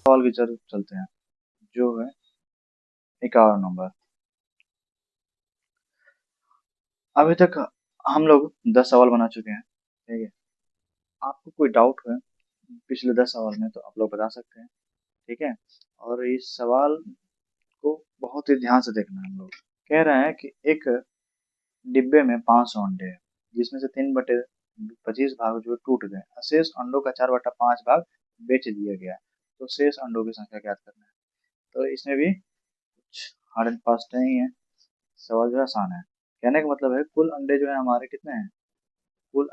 सवाल की तरफ चलते हैं, जो है 51 नंबर। अभी तक हम लोग 10 सवाल बना चुके हैं, ठीक है। आपको कोई डाउट है पिछले 10 सवाल में तो आप लोग बता सकते हैं, ठीक है। और इस सवाल को बहुत ही ध्यान से देखना है। हम लोग कह रहे हैं कि एक डिब्बे में 500 अंडे हैं, जिसमें से 3/25 भाग जो टूट गए, शेष अंडों का 4/5 भाग बेच दिया गया। तो शेष अंडों की संख्या ज्ञात करना है। तो इसमें भी कुछ हार्ड एंड फास्ट नहीं है, सवाल जो है आसान है। कहने का मतलब है कुल अंडे जो है हमारे कितने हैं, कुल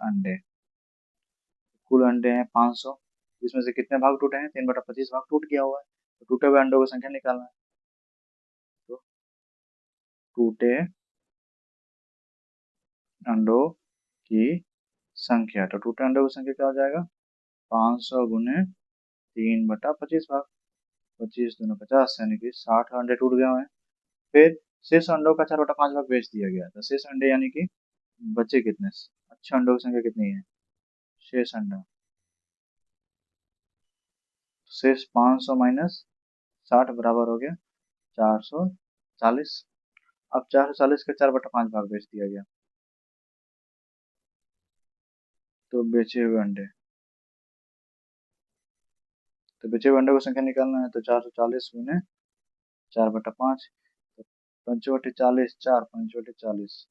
अंडे हैं 500, जिसमें से कितने भाग टूटे हैं, 3/25 भाग टूट गया हुआ है। तो टूटे हुए अंडों की संख्या निकालना है। तो टूटे अंडों की संख्या, तो टूटे अंडों की संख्या क्या हो जाएगा, 500 गुने 3/25 भाग, 25 दूनी 50, यानी कि 60 अंडे टूट गए हुए हैं। फिर शेष अंडों का 4/5 भाग बेच दिया गया, तो शेष अंडे यानी कि बचे कितने, अच्छे अंडों की संख्या कितनी है, शेष अंडा, शेष 500 माइनस 60 बराबर हो गया 440। अब 440 का 4/5 भाग बेच दिया गया, तो बेचे हुए अंडे, तो बेचे हुए अंडों की संख्या निकालना है। तो 440 गुने 4/5, तो 5/40, 4 5/40,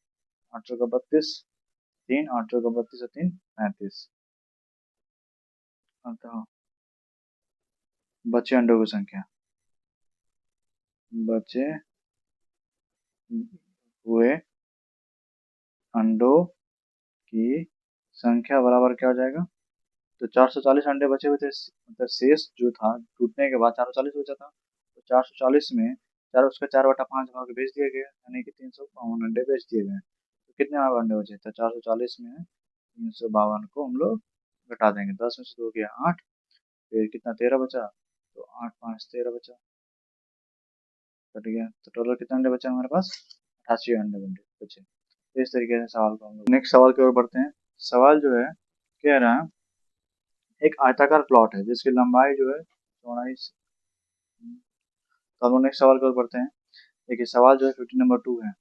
800 का 32, 3 800 का 32 और 3 35। अतः बचे अंडों की संख्या, बचे हुए अंडों की संख्या बराबर क्या हो जाएगा, तो 440 अंडे बचे हुए थे, मतलब शेष जो था टूटने के बाद 440 बचा था। तो 440 में चार उसका 4/5 भाग बेच दिया गया, यानी कि 352 अंडे बेच दिए गए। तो कितने अंडे बचे, तो 440 में 352 को हम लोग घटा देंगे, 10 में से 2 गया 8, फिर कितना 13 बचा, तो 8 5 13 बचा, कट गया। तो टोटल कितने अंडे बचे हमारे पास, 88 अंडे बचे बचे। तो इस तरीके से सवाल को हम लोग नेक्स्ट सवाल की ओर बढ़ते हैं। सवाल जो है कह रहा है एक आयताकार प्लॉट है जिसकी लंबाई जो है चौड़ाई तो हम लोग नेक्स्ट सवाल की ओर बढ़ते हैं। देखिए सवाल जो है 15 नंबर 2 है।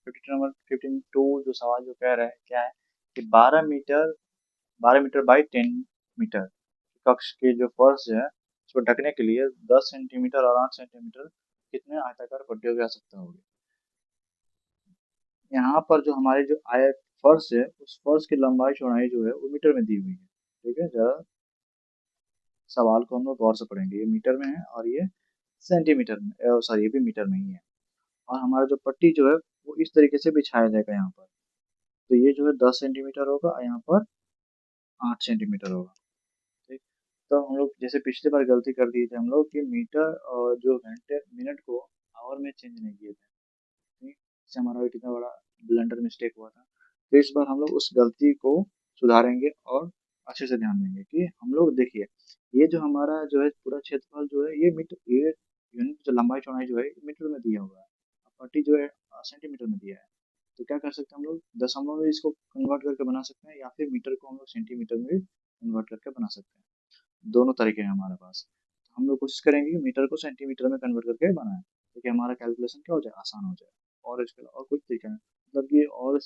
15 जो सवाल जो कह रहा है क्या है कि 12 मीटर बाई 10 मीटर कक्ष के जो फर्श है उसको ढकने के लिए 10 सेंटीमीटर और 8 सेंटीमीटर कितने आयताकार पट्टियों की आवश्यकता होगी। यहाँ पर जो हमारी जो आयत फर्श है उस फर्श की लंबाई चौड़ाई जो है वो मीटर में दी हुई है, ठीक है। जरा सवाल को हम लोग गौर से पढ़ेंगे, ये मीटर में है और ये सेंटीमीटर में, सॉरी ये भी मीटर में ही है। और हमारा जो पट्टी जो है वो इस तरीके से बिछाया जाएगा यहाँ पर। तो ये जो है 10 सेंटीमीटर होगा और यहाँ पर 8 सेंटीमीटर होगा, ठीक। तो हम लोग जैसे पिछली बार गलती कर दिए थे हम लोग कि मीटर और जो घंटे मिनट को आवर में चेंज नहीं किए थे, ठीक। इससे हमारा कितना बड़ा ब्लंडर मिस्टेक हुआ था। तो इस बार हम लोग उस गलती को सुधारेंगे और अच्छे से ध्यान देंगे कि हम लोग देखिए ये जो हमारा जो है पूरा क्षेत्रफल जो है ये यूनिट जो लंबाई चौड़ाई जो है ये मीटर में दिया हुआ है, और पट्टी जो है सेंटीमीटर में दिया है। तो क्या कर सकते हैं हम लोग दशमलव में इसको कन्वर्ट करके बना सकते हैं, या फिर मीटर को हम लोग सेंटीमीटर में भी कन्वर्ट करके बना सकते हैं। दोनों तरीके हैं हमारे पास। तो हम लोग कोशिश करेंगे कि मीटर को सेंटीमीटर में कन्वर्ट करके बनाएं, ताकि हमारा कैलकुलेशन क्या हो जाए, आसान हो जाए। और इसके अलावा और कुछ तरीका है, मतलब कि और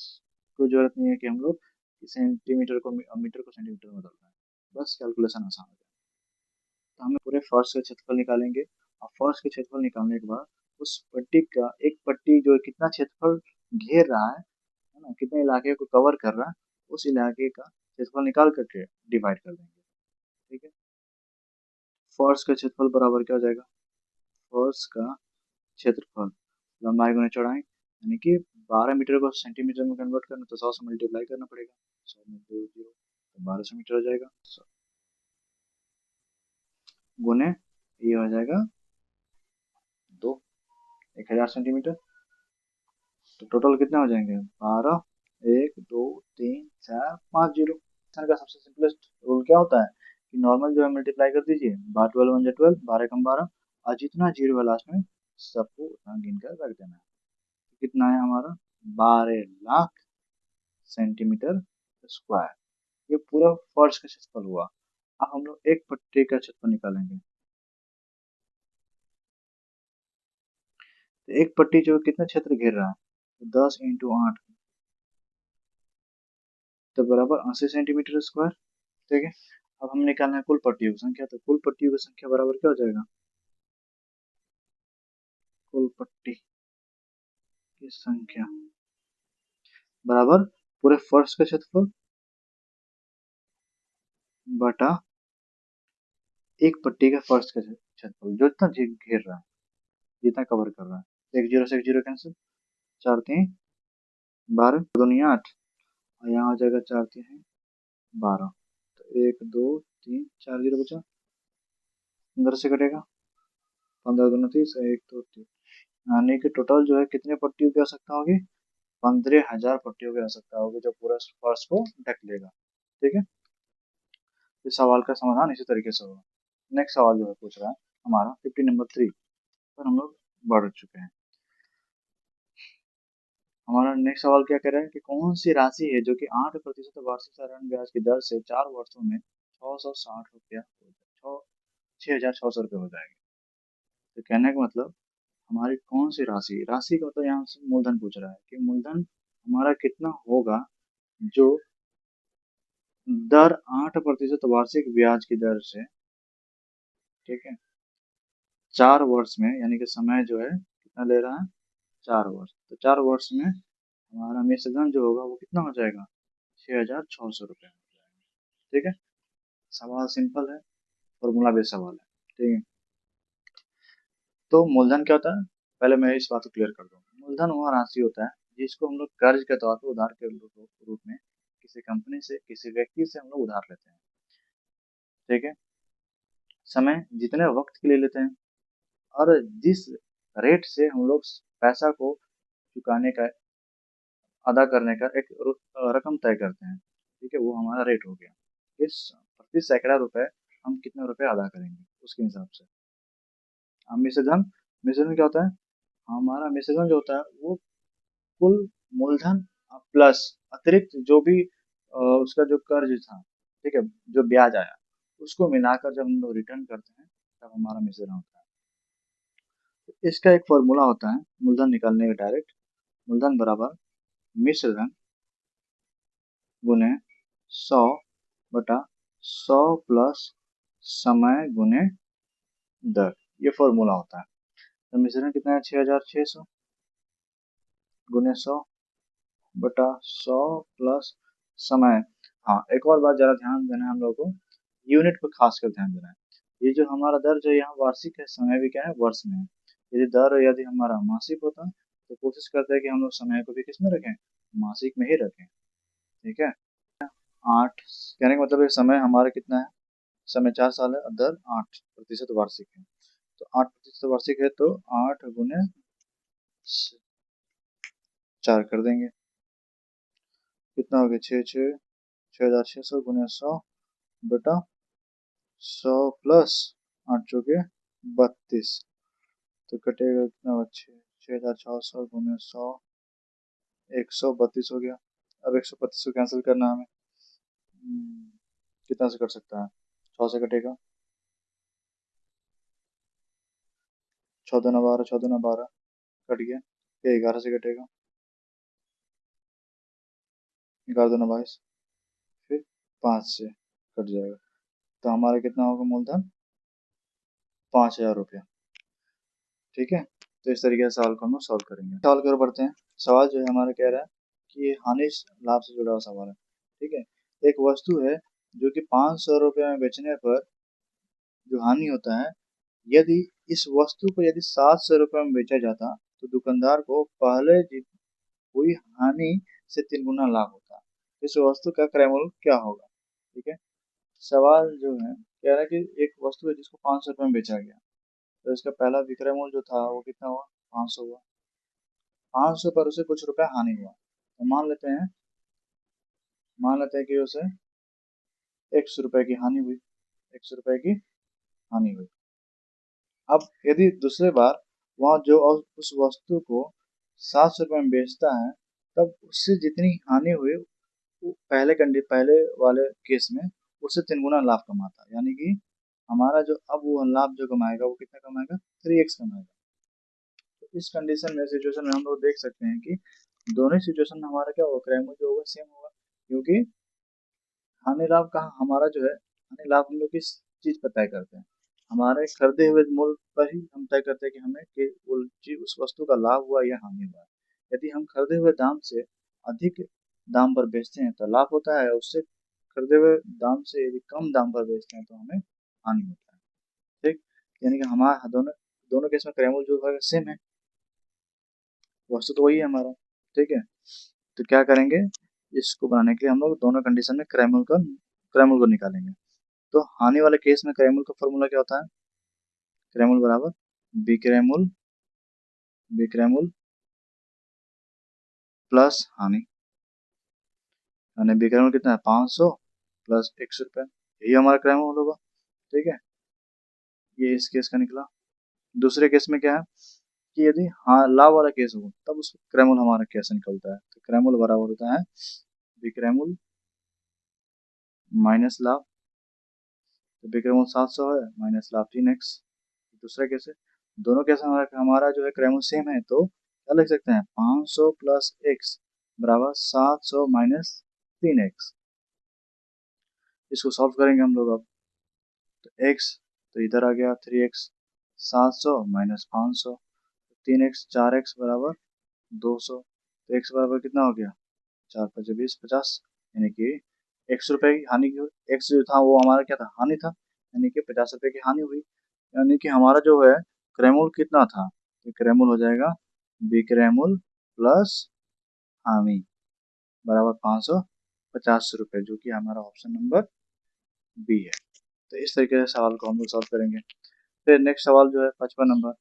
कोई जरूरत नहीं है कि हम लोग सेंटीमीटर को मीटर को सेंटीमीटर में बदल रहे हैं, बस कैलकुलेशन आसान हो जाए। तो हम पूरे फर्श का क्षेत्रफल निकालेंगे, और फर्श के क्षेत्रफल निकालने के बाद उस पट्टी का एक पट्टी जो है कितना क्षेत्रफल घेर रहा है ना, कितने इलाके को कवर कर रहा है, उस इलाके का क्षेत्रफल निकाल करके डिवाइड कर देंगे, ठीक है। फर्श का क्षेत्रफल बराबर क्या हो जाएगा, फर्श का क्षेत्रफल लंबाई गुना चौड़ाई, यानी कि 12 मीटर को सेंटीमीटर में कन्वर्ट करना तो 100 से मल्टीप्लाई करना पड़ेगा, 100 में 2 जीरो तो 1200 मीटर हो जाएगा, गुने ये हो जाएगा 1000 सेंटीमीटर। तो टोटल कितने हो जाएंगे 12, 1 2 3 4 5 जीरो। का सबसे सिंपलेस्ट रूल क्या होता है कि नॉर्मल जो है मल्टीप्लाई कर दीजिए, 12 1 12, 12 कम 12, और जितना जीरो है लास्ट में सबको उतना गिन कर रख देना है। तो कितना है हमारा 12 लाख सेंटीमीटर स्क्वायर। ये पूरा फर्श का क्षेत्रफल हुआ। अब हम लोग एक पट्टी का क्षेत्रफल निकालेंगे। तो एक पट्टी जो कितना क्षेत्र घेर रहा है, 10 × 8 तो बराबर 80 सेंटीमीटर स्क्वायर। ठीक है, अब हम निकालना है कुल पट्टियों की संख्या, तो कुल पट्टियों की संख्या बराबर क्या हो जाएगा, कुल पट्टी की संख्या बराबर पूरे फर्श का क्षेत्रफल बटा एक पट्टी का फर्श का क्षेत्रफल जो इतना घेर रहा है, जितना कवर कर रहा है। एक जीरो से एक जीरो कैंसिल, 4×3 = 12, दूनी 8 और यहाँ आ जाएगा 4×3 = 12, तो 1 2 3 4 जीरो बचा, 15 से कटेगा, 15×2 = 30, 1 2 3, यानी कि टोटल जो है कितने पट्टियों की आवश्यकता होगी, 15,000 पट्टियों की आवश्यकता होगी जो पूरा फर्श को ढक लेगा। ठीक है, इस सवाल का समाधान इसी तरीके से होगा। नेक्स्ट सवाल जो है पूछ रहा है हमारा 50 नंबर 3 पर हम लोग बढ़ चुके हैं। हमारा नेक्स्ट सवाल क्या कह रहा है कि कौन सी राशि है जो कि 8% वार्षिक साधारण ब्याज की दर से 4 वर्षों में 660 रुपया 6,600 रुपये हो जाएगी। तो कहने का मतलब हमारी कौन सी राशि, राशि का मतलब यहाँ से मूलधन पूछ रहा है कि मूलधन हमारा कितना होगा जो दर 8% वार्षिक ब्याज की दर से, ठीक है, 4 वर्ष में, यानी कि समय जो है कितना ले रहा है, 4 वर्ष, तो 4 वर्ष में हमारा मिश्रधन जो होगा वो कितना हो जाएगा, 6,600 रुपये हो जाएगा। ठीक है, सवाल सिंपल है, फॉर्मूला बेस्ड सवाल है। ठीक है, तो मूलधन क्या होता है, पहले मैं इस बात को क्लियर कर दूँ। मूलधन वह राशि होता है जिसको हम लोग कर्ज के तौर पर, उधार के रूप में किसी कंपनी से, किसी व्यक्ति से हम लोग उधार लेते हैं। ठीक है, समय जितने वक्त के लिए लेते हैं और जिस रेट से हम लोग पैसा को चुकाने का, अदा करने का एक रकम तय करते हैं। ठीक है, वो हमारा रेट हो गया। इस प्रति सैकड़ा रुपए हम कितने रुपए अदा करेंगे उसके हिसाब से। अब मिश्रधन, मिश्रधन क्या होता है, हमारा मिश्रधन जो होता है वो कुल मूलधन प्लस अतिरिक्त जो भी उसका जो कर्ज था, ठीक है, जो ब्याज आया, उसको मिलाकर जब हम लोग रिटर्न करते हैं तब हमारा मिश्रण होता है। तो इसका एक फॉर्मूला होता है मूलधन निकालने का डायरेक्ट, मूलधन बराबर मिश्रधन गुने 100/100 प्लस समय गुने दर, ये फॉर्मूला होता है। तो मिश्रण कितना है, 6,600 गुने 100/100 प्लस समय। हाँ, एक और बात जरा ध्यान देना है हम लोगों को, यूनिट पर खासकर ध्यान देना है। ये जो हमारा दर जो यहाँ वार्षिक है, समय भी क्या है, वर्ष में है। यदि दर यदि हमारा मासिक होता तो कोशिश करते हैं कि हम लोग समय को भी किस में रखें, मासिक में ही रखें। ठीक है, 8 कहने का मतलब है समय हमारा कितना है, समय 4 साल है और दर 8% वार्षिक है। तो 8% वार्षिक है तो 8 × 4 कर देंगे, कितना हो गया, 6,600 गुने 100/100 प्लस 8×4 = 32, तो कटेगा कितना, 6,600 गुने 100, 132 हो गया। अब 132 को कैंसिल करना हमें, कितना से कट सकता है, 6 से कटेगा, 6×2 = 12, 6×2 = 12 कट गया, फिर 11 से कटेगा, 11×2 = 22, फिर 5 से कट जाएगा, तो हमारा कितना होगा मूलधन, 5,000 रुपया। ठीक है, तो इस तरीके से सवाल को हम लोग सॉल्व करेंगे। सवाल की ओर बढ़ते हैं। सवाल जो है हमारा कह रहा है कि हानि लाभ से जुड़ा हुआ सवाल है। ठीक है, एक वस्तु है जो कि 500 रुपये में बेचने पर जो हानि होता है, यदि इस वस्तु को यदि 700 रुपये में बेचा जाता तो दुकानदार को पहले हुई हानि से 3 गुना लाभ होता। इस वस्तु का क्रय मूल्य क्या होगा। ठीक है, सवाल जो है कह रहा है कि एक वस्तु है जिसको 500 रुपये में बेचा गया, तो इसका पहला विक्रय मूल्य जो था वो कितना हुआ, 500 हुआ। 500 पर उसे कुछ रुपया हानि हुआ, तो मान लेते हैं कि उसे 100 रुपये की हानि हुई, 100 रुपये की हानि हुई। अब यदि दूसरे बार वह जो उस वस्तु को 700 रुपये में बेचता है, तब उससे जितनी हानि हुई वो पहले वाले केस में उससे 3 गुना लाभ कमाता है, यानी कि हमारा जो अब वो लाभ जो कमाएगा वो कितना कमाएगा, 3x कमाएगा। तो इस कंडीशन में सिचुएशन में हम लोग देख सकते हैं कि दोनों सिचुएशन में हमारा क्या होगा, क्रैमल जो होगा सेम होगा, क्योंकि हानि लाभ का हमारा जो है, हानि लाभ हम लोग किस चीज पर तय करते हैं, हमारे खरीदे हुए मूल्य पर ही हम तय करते हैं कि हमें कि वो चीज उस वस्तु का लाभ हुआ या हानि हुआ। यदि हम खरीदे हुए दाम से अधिक दाम पर बेचते हैं तो लाभ होता है, उससे खरीदे हुए दाम से यदि कम दाम पर बेचते हैं तो हमें हानि होता है। ठीक, यानी कि हमारा दोनों दोनों केस में क्रैमल जो है सेम है, वस्तु तो वही है हमारा। ठीक है, तो क्या करेंगे, इसको बनाने के लिए हम लोग दोनों कंडीशन में क्रैमल को निकालेंगे। तो हानि वाले केस में क्रैमल का फॉर्मूला क्या होता है, क्रैमल बराबर विक्रैमल विक्रैमल प्लस हानि, यानी विक्रैमल कितना है 500 प्लस 100 रुपये, यही हमारा क्रैमल होगा। ठीक है, ये इस केस का निकला। दूसरे केस में क्या है कि यदि हाँ लाभ वाला केस हो तब उस क्रैमल हमारा कैसे निकलता है, तो क्रैमल बराबर होता है विक्रैमल माइनस लाभ, तो विक्रैमल 700 है माइनस लाभ 3x। दूसरा केस है, दोनों केस हमारा हमारा जो है क्रैमल सेम है, तो क्या लिख सकते हैं 500 प्लस x बराबर 700 माइनस 3x। इसको सॉल्व करेंगे हम लोग अब, तो x तो इधर आ गया 3x, 700 माइनस 500, 3x 4x बराबर 200, तो x बराबर कितना हो गया 4 पचे 20 50, यानी कि 100 रुपये की हानि की, x जो था वो हमारा क्या था हानि था, यानी कि 50 रुपये की हानि हुई। यानी कि हमारा जो है क्रैमल कितना था, तो क्रैमल हो जाएगा विक्रैमल प्लस हानि बराबर 550 रुपये, जो कि हमारा ऑप्शन नंबर बी है। तो इस तरीके से सवाल को हम लोग सॉल्व करेंगे। फिर नेक्स्ट सवाल जो है 55 नंबर,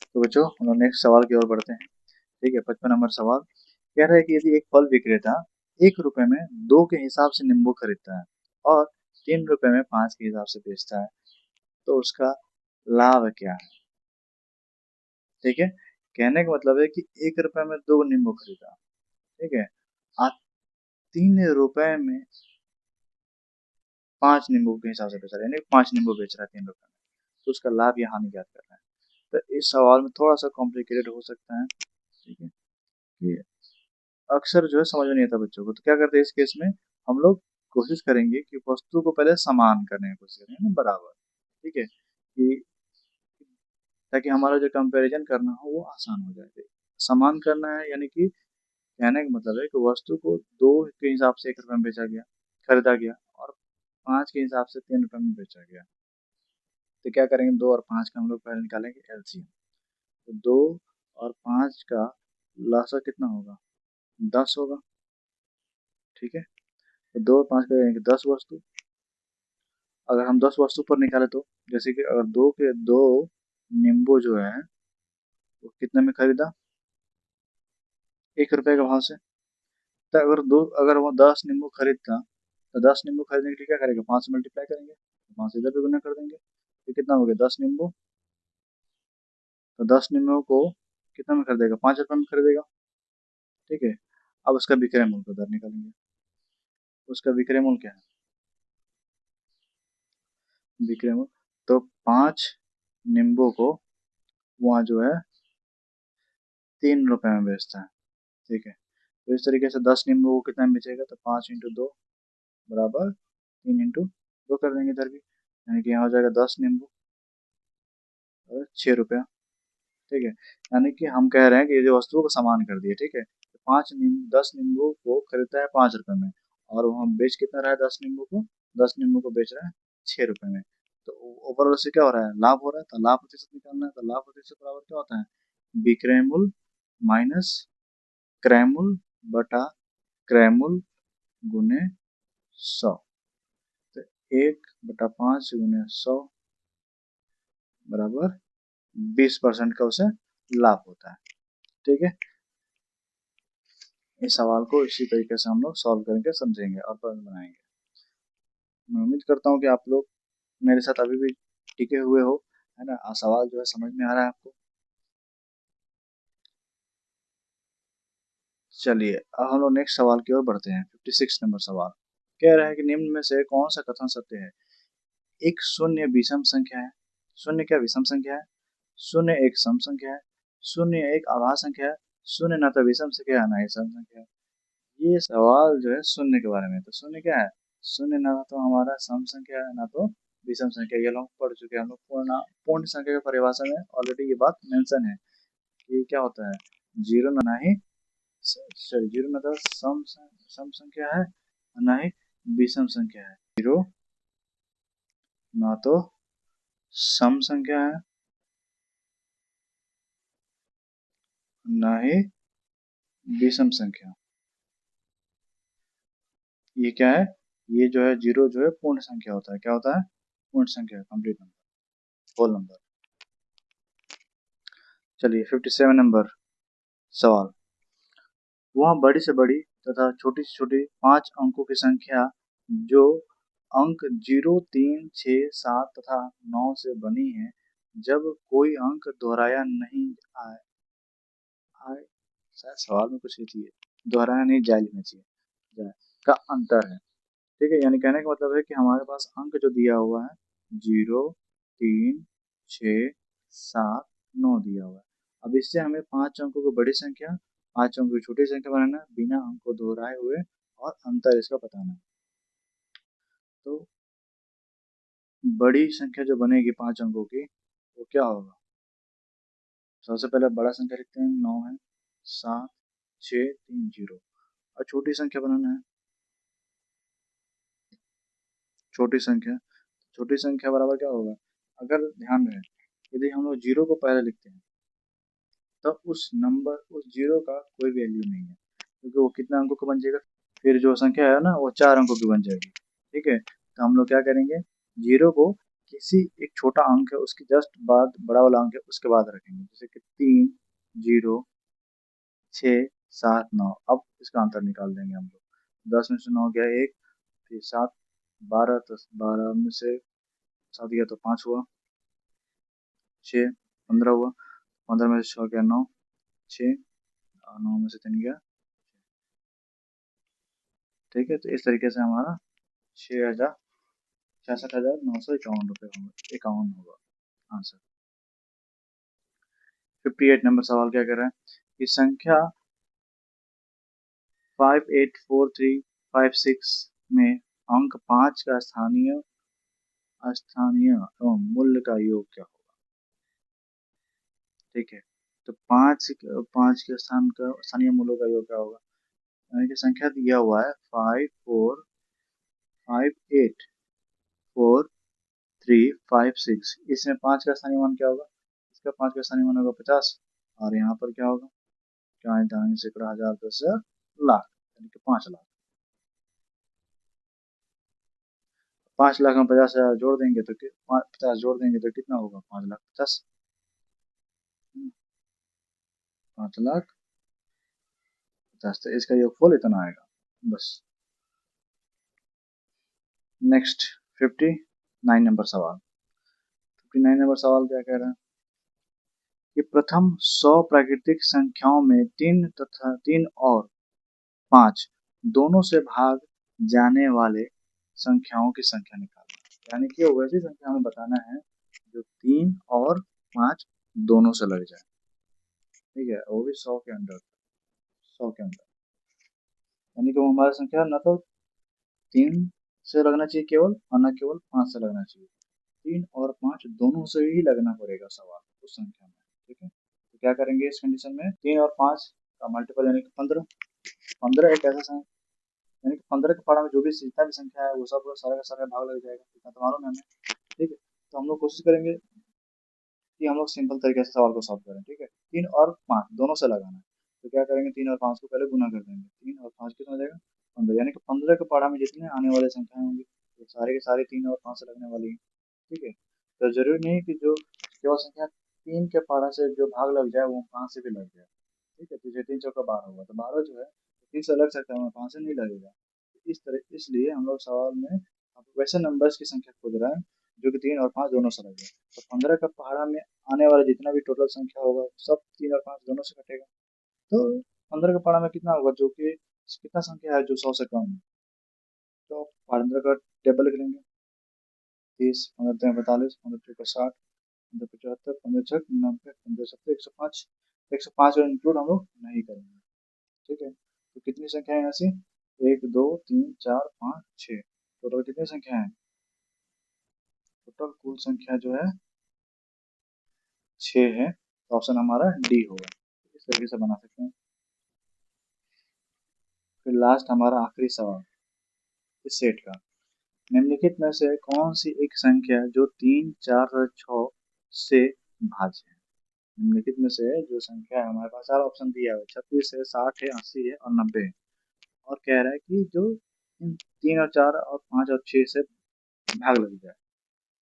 तो बच्चों हम लोग नेक्स्ट सवाल की ओर बढ़ते हैं। ठीक है, 55 नंबर सवाल कह रहा है कि यदि एक फल विक्रेता 1 रुपए में 2 के हिसाब से नींबू खरीदता है और 3 रुपए में 5 के हिसाब से बेचता है, तो उसका लाभ क्या है। ठीक है, कहने का मतलब है कि 1 रुपए में 2 नींबू खरीदा, ठीक है, आज 3 रुपए में 5 नींबू के हिसाब से बेच रहा है, यानी 5 नींबू बेच रहा है 3 रुपए में, तो उसका लाभ या हानि ज्ञात करना है। तो इस सवाल में थोड़ा सा कॉम्प्लिकेटेड हो सकता है। ठीक है, ये अक्सर जो है समझ में नहीं आता बच्चों को, तो क्या करते हैं इस केस में हम लोग कोशिश करेंगे कि वस्तु को पहले समान करने की कोशिश करेंगे ना, बराबर। ठीक है, कि ताकि हमारा जो कंपैरिजन करना हो वो आसान हो जाए। समान करना है यानी कि कहने का मतलब है कि वस्तु को 2 के हिसाब से 1 रुपए में बेचा गया, खरीदा गया, और 5 के हिसाब से 3 रुपए में बेचा गया। तो क्या करेंगे 2 और 5 का हम लोग पहले निकालेंगे एलसीएम, तो 2 और 5 का लसा कितना होगा 10 होगा। ठीक है, तो 2 और 5 करेंगे 10 वस्तु, अगर हम 10 वस्तु पर निकाले तो जैसे कि अगर 2 के 2 नींबू जो है वो कितने में खरीदा 1 रुपए के भाव से, तो अगर वो 10 नींबू खरीदता तो 10 नींबू खरीदने के लिए क्या करेगा 5 से मल्टीप्लाई करेंगे, तो 5 से इधर भी गुना कर देंगे, तो कितना हो गया 10 नींबू, तो 10 नींबू को कितना में खरीदेगा 5 रुपए में खरीदेगा। ठीक है, अब उसका विक्रय मूल्य उधर निकालेंगे, उसका विक्रय मूल्य क्या है विक्रय मूल्य, तो 5 नींबू को वहाँ जो है 3 रुपए में बेचता है। ठीक है, तो इस तरीके से 10 नींबू को कितना में बेचेगा, तो 5 इंटू 2 बराबर 3 इंटू 2 कर देंगे इधर भी, यानी कि यहाँ हो जाएगा 10 नींबू और 6 रुपया। ठीक है, यानी कि हम कह रहे हैं कि ये जो वस्तुओं को समान कर दिए। ठीक है, तो 10 नींबू को खरीदता है 5 रुपए में, और वहाँ बेच कितना रहा है 10 नींबू को बेच रहा है 6 रुपए में, तो ओवरऑल से क्या हो रहा है लाभ हो रहा है, तो लाभ प्रतिशत निकालना है, तो लाभ प्रतिशत बराबर क्या होता है विक्रय मूल्य माइनस क्रय मूल्य बटा क्रय मूल्य गुने 100, तो 1/5 गुने 100 बराबर 20% का उसे लाभ होता है। ठीक है, इस सवाल को इसी तरीके से हम लोग सॉल्व करके समझेंगे और प्रश्न बनाएंगे। मैं उम्मीद करता हूँ कि आप लोग मेरे साथ अभी भी टिके हुए हो, है ना, सवाल जो है समझ में आ रहा है आपको। चलिए अब हम लोग नेक्स्ट सवाल की ओर बढ़ते हैं। 56 नंबर सवाल कह रहा है कि निम्न में से कौन सा कथन सत्य है। एक शून्य विषम संख्या है, शून्य क्या विषम संख्या है, शून्य एक सम संख्या है, शून्य एक अभाज्य संख्या है, शून्य ना तो विषम संख्या है ना ही सम संख्या है। ये सवाल जो है शून्य के बारे में, तो शून्य क्या है? शून्य ना तो हमारा सम संख्या है ना तो विषम संख्या। ये लोग पढ़ चुके हैं हम लोग पूर्ण संख्या की परिभाषा में ऑलरेडी ये बात मेंशन है कि क्या होता है, जीरो ना ही सॉरी जीरो ना तो सम संख्या है ना ही विषम संख्या है। जीरो ना तो सम संख्या है ना ही विषम संख्या। ये क्या है? ये जो है जीरो जो है पूर्ण संख्या होता है। क्या होता है? पूर्ण संख्या, कंप्लीट नंबर, होल नंबर। चलिए 57 नंबर सवाल। वह बड़ी से बड़ी तथा छोटी से छोटी 5 अंकों की संख्या जो अंक 0, 3, 6, 7 तथा 9 से बनी है, जब कोई अंक दोहराया नहीं आए आए शायद सवाल में कुछ लिखिए, दोहराया नहीं जाए लिखना चाहिए, जाए का अंतर है। ठीक है, यानी कहने का मतलब है कि हमारे पास अंक जो दिया हुआ है 0, 3, 6, 7, 9 दिया हुआ है। अब इससे हमें 5 अंकों की बड़ी संख्या, 5 अंकों की छोटी संख्या बनाना है, बिना अंक को दोहराए हुए, और अंतर इसका बताना है। तो बड़ी संख्या जो बनेगी 5 अंकों की, वो क्या होगा? सबसे पहले बड़ा संख्या लिखते हैं, 9 है, 7, 6, 3, 0। और छोटी संख्या बनाना है, छोटी संख्या बराबर क्या होगा? अगर ध्यान रहे, यदि हम लोग 0 को पहले लिखते हैं तो उस जीरो का कोई वैल्यू नहीं है, क्योंकि वो कितना अंकों का बन जाएगा, फिर जो संख्या है ना वो 4 अंकों की बन जाएगी। ठीक है, तो हम लोग क्या करेंगे, जीरो को किसी एक छोटा अंक है उसके जस्ट बाद बड़ा वाला अंक है उसके बाद रखेंगे, जैसे कि 3, 0, 6, 7, 9। अब इसका अंतर निकाल देंगे हम लोग। 10 में से 9 गया 1, फिर 7, 12, 10, 12 में से 7 गया तो 5 हुआ, 6, 15 हुआ, 15 में से 6 गया 9, 6, 9 में से 3 गया। ठीक है, तो इस तरीके से हमारा 66,951 रुपये इक्यावन होगा आंसर। 58 नंबर सवाल क्या कर रहा है कि संख्या 584356 में अंक 5 का स्थानीय स्थानीय एवं मूल्य का योग क्या होगा? ठीक है, तो पाँच के स्थान का स्थानीय मूल्यों का योग क्या होगा? यानी कि संख्या दिया हुआ है 5458356, इसमें 5 का स्थानीय मान क्या होगा? इसका 5 का स्थानीय मान होगा 50, और यहाँ पर क्या होगा? क्या दाएं सैकड़ा, हजार, दस हजार, लाख, यानी कि 5 लाख। 5 लाख में 50,000 जोड़ देंगे तो 50 जोड़ देंगे तो कितना होगा? 5,50,000। 5,50,000, तो इसका योगफल इतना आएगा बस। नेक्स्ट 59 नंबर सवाल। 59 नंबर सवाल क्या कह रहा है कि प्रथम 100 प्राकृतिक संख्याओं में 3 और 5 दोनों से भाग जाने वाले संख्याओं की संख्या निकालना। यानी कि वो वैसी संख्या हमें बताना है जो 3 और 5 दोनों से लग जाए। ठीक है, वो भी 100 के अंदर, 100 के अंदर, यानी कि वो हमारी संख्या ना तो 3 से लगना चाहिए केवल, और ना केवल 5 से लगना चाहिए, 3 और 5 दोनों से ही लगना पड़ेगा सवाल उस संख्या में। ठीक है, तो क्या करेंगे इस कंडीशन में? 3 और 5 का मल्टीपल यानी कि 15। 15 एक ऐसा संख्या, यानी कि 15 के पारा में जो भी जितना भी संख्या है वो सब सारे का सारा भाग लग जाएगा, इतना तो मालूम है हमें। ठीक है, तो हम लोग कोशिश करेंगे कि हम लोग सिंपल तरीके से सवाल को सॉल्व करें। ठीक है, 3 और 5 दोनों से लगाना है, तो क्या करेंगे, 3 और 5 को पहले गुना कर देंगे। 3 और 5 कितना हो जाएगा? 15, यानी कि 15 के पारा में जितने आने वाले संख्या होंगी वो सारे के सारे 3 और 5 से लगने वाली है। ठीक है, तो जरूरी नहीं कि जो केवल संख्या 3 के पारा से जो भाग लग जाए वो 5 से भी लग जाए। ठीक है, तो जैसे 3 चौका 12 होगा, तो 12 जो है 3 से लग सकता है, 5 से नहीं लगेगा। इस तरह इसलिए हम लोग सवाल में अब वैसे नंबर्स की संख्या खोज रहे हैं जो कि 3 और 5 दोनों से लगे। तो 15 का पहाड़ा में आने वाला जितना भी टोटल संख्या होगा सब 3 और 5 दोनों से कटेगा। तो 15 का पहाड़ा में कितना होगा, जो कि कितना संख्या है जो 100 से कम है? तो 15 का टेबल लिख लेंगे, 30, 15 45, 15 60, 15 75 15 छक 90 15 सत्तर 105। 105 को इंक्लूड हम लोग नहीं करेंगे। ठीक है, तो कितनी संख्या है यहाँ से? 1 2 3 4 5 6। टोटल कितनी संख्या है? टोटल कुल संख्या जो है 6 है, तो ऑप्शन हमारा डी होगा। इस तरीके से बना सकते हैं। फिर लास्ट हमारा आखिरी सवाल इस सेट का, निम्नलिखित में से कौन सी एक संख्या जो 3 4 और 6 से भाज्य है? निम्नलिखित में से जो संख्या है, हमारे पास चार ऑप्शन दिया है, 36 है, 60 है, 80 है और 90 है। और कह रहा है कि जो इन 3 और 4 और 5 और 6 से भाग लग जाए,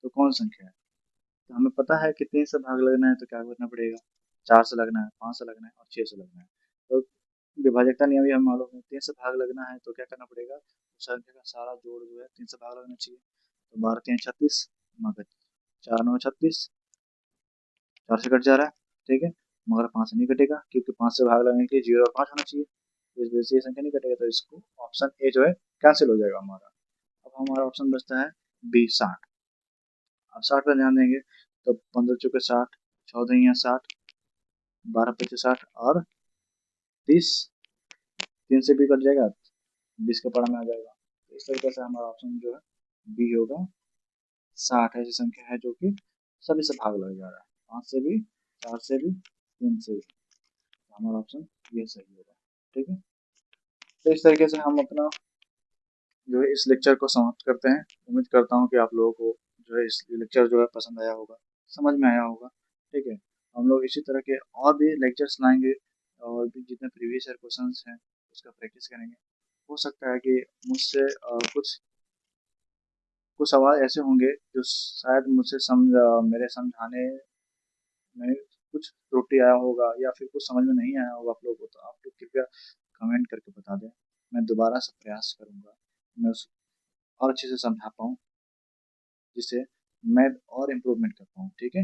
तो कौन संख्या है? तो हमें पता है कि 3 से भाग लगना है तो क्या करना पड़ेगा? 4 से लगना है, 5 से लगना है और 6 से लगना है। तो विभाजकता नियम भी हमें मालूम है, 3 से भाग लगना है तो क्या करना पड़ेगा? उस संख्या का सारा जोड़ जो है 3 से भाग लगना चाहिए। तो 12 3 36, मगर 4 9 36, 4 से कट जा रहा है। ठीक है, मगर 5 से नहीं कटेगा क्योंकि 5 से भाग लगने के लिए 0 और 5 होना चाहिए। तो इस वजह से ये संख्या नहीं कटेगा, तो इसको ऑप्शन ए जो है कैंसिल हो जाएगा हमारा। अब हमारा ऑप्शन बचता है बी 60। अब 60 पर ध्यान देंगे तो 15 चौके 60, 14 या 60, 12 पच्चीस 60 और 30, 3 से भी कट जाएगा, 20 के पड़ा में आ जाएगा। तो इस तरीके से हमारा ऑप्शन जो है बी होगा। 60 ऐसी संख्या है जो कि सभी से भाग लग जा रहा है, 5 से भी, 4 से भी, 3 से भी। तो हमारा ऑप्शन ये सही होगा। ठीक है, तो इस तरीके से हम अपना जो है इस लेक्चर को समाप्त करते हैं। उम्मीद करता हूँ कि आप लोगों को जो है इस लेक्चर जो है पसंद आया होगा, समझ में आया होगा। ठीक है, हम लोग इसी तरह के और भी लेक्चर्स लाएंगे, और भी जितने प्रीवियस ईयर क्वेश्चंस हैं उसका प्रैक्टिस करेंगे। हो सकता है कि मुझसे कुछ कुछ सवाल ऐसे होंगे जो शायद मुझसे मेरे समझाने में कुछ त्रुटि आया होगा या फिर कुछ समझ में नहीं आया होगा आप लोगों को, तो आप लोग कृपया कमेंट करके बता दें। मैं दोबारा से प्रयास करूंगा, मैं उस और अच्छे से समझा पाऊँ, जिससे मैं और इम्प्रूवमेंट कर पाऊँ। ठीक है।